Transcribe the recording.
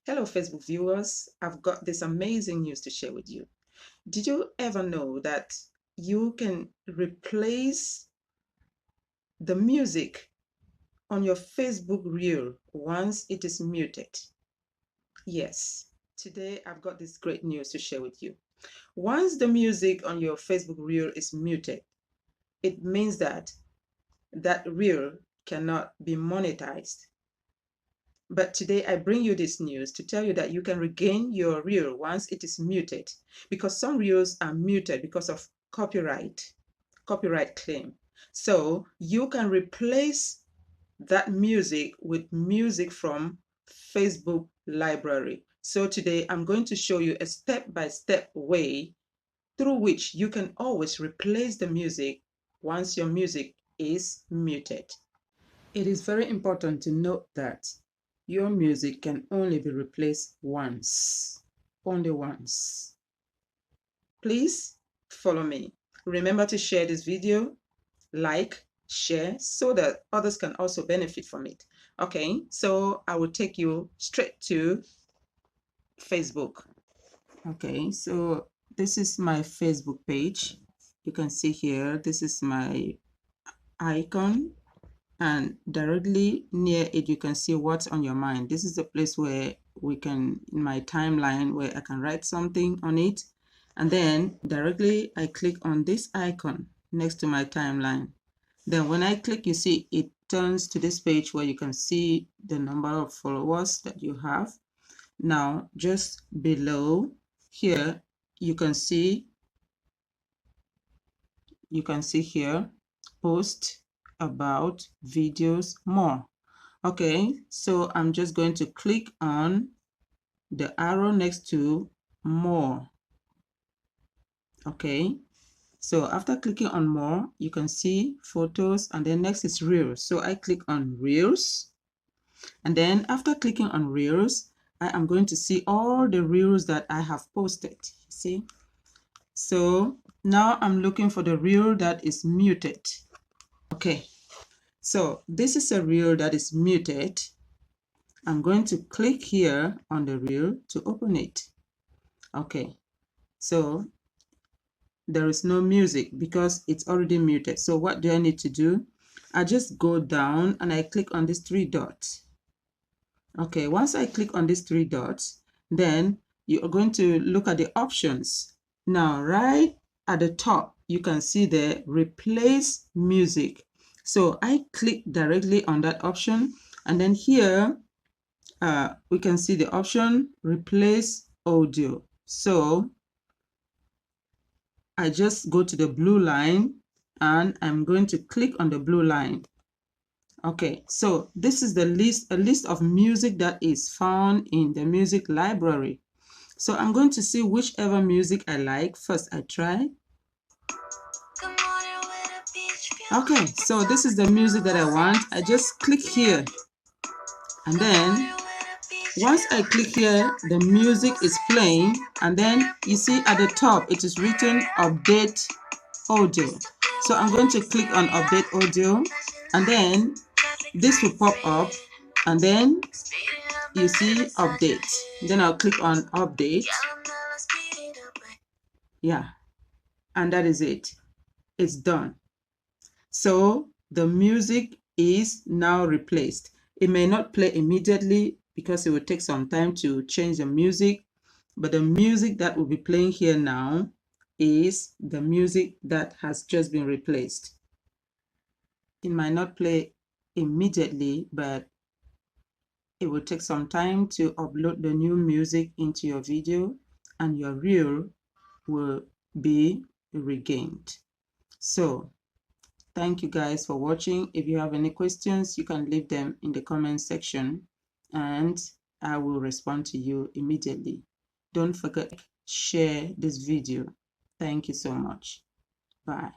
Hello, Facebook viewers. I've got this amazing news to share with you. Did you ever know that you can replace the music on your Facebook reel once it is muted? Yes, today I've got this great news to share with you. Once the music on your Facebook reel is muted, it means that that reel cannot be monetized. But today I bring you this news to tell you that you can regain your reel once it is muted, because some reels are muted because of copyright claim. So you can replace that music with music from Facebook library. So today I'm going to show you a step-by-step way through which you can always replace the music once your music is muted. It is very important to note that your music can only be replaced once, only once. Please follow me. Remember to share this video, like, share, so that others can also benefit from it. Okay, so I will take you straight to Facebook. Okay, so this is my Facebook page. You can see here, this is my icon. And directly near it, you can see what's on your mind. This is the place where we can, in my timeline, where I can write something on it. And then directly I click on this icon next to my timeline. Then when I click, you see it turns to this page where you can see the number of followers that you have. Now, just below here, you can see here, post, about, videos, more. Okay, so I'm just going to click on the arrow next to more. Okay, so after clicking on more, you can see photos, and then next is reels. So I click on reels, and then after clicking on reels, I am going to see all the reels that I have posted. See, so now I'm looking for the reel that is muted. Okay, so this is a reel that is muted. I'm going to click here on the reel to open it. Okay, so there is no music because it's already muted. So what do I need to do? I just go down and I click on these three dots. Okay, once I click on these three dots, then you are going to look at the options. Now, right at the top, you can see the replace music. So I click directly on that option, and then here we can see the option replace audio. So I just go to the blue line and I'm going to click on the blue line. Okay, so this is the list, a list of music that is found in the music library. So I'm going to see whichever music I like. First, I try. Okay, so this is the music that I want. I just click here, and then once I click here, the music is playing, and then you see at the top it is written update audio. So I'm going to click on update audio, and then this will pop up, and then you see update. Then I'll click on update. Yeah, and that is it. It's done. So the music is now replaced. It may not play immediately because it will take some time to change the music, but the music that will be playing here now is the music that has just been replaced. It might not play immediately, but it will take some time to upload the new music into your video, and your reel will be regained. So thank you guys for watching. If you have any questions, you can leave them in the comment section and I will respond to you immediately. Don't forget to share this video. Thank you so much. Bye.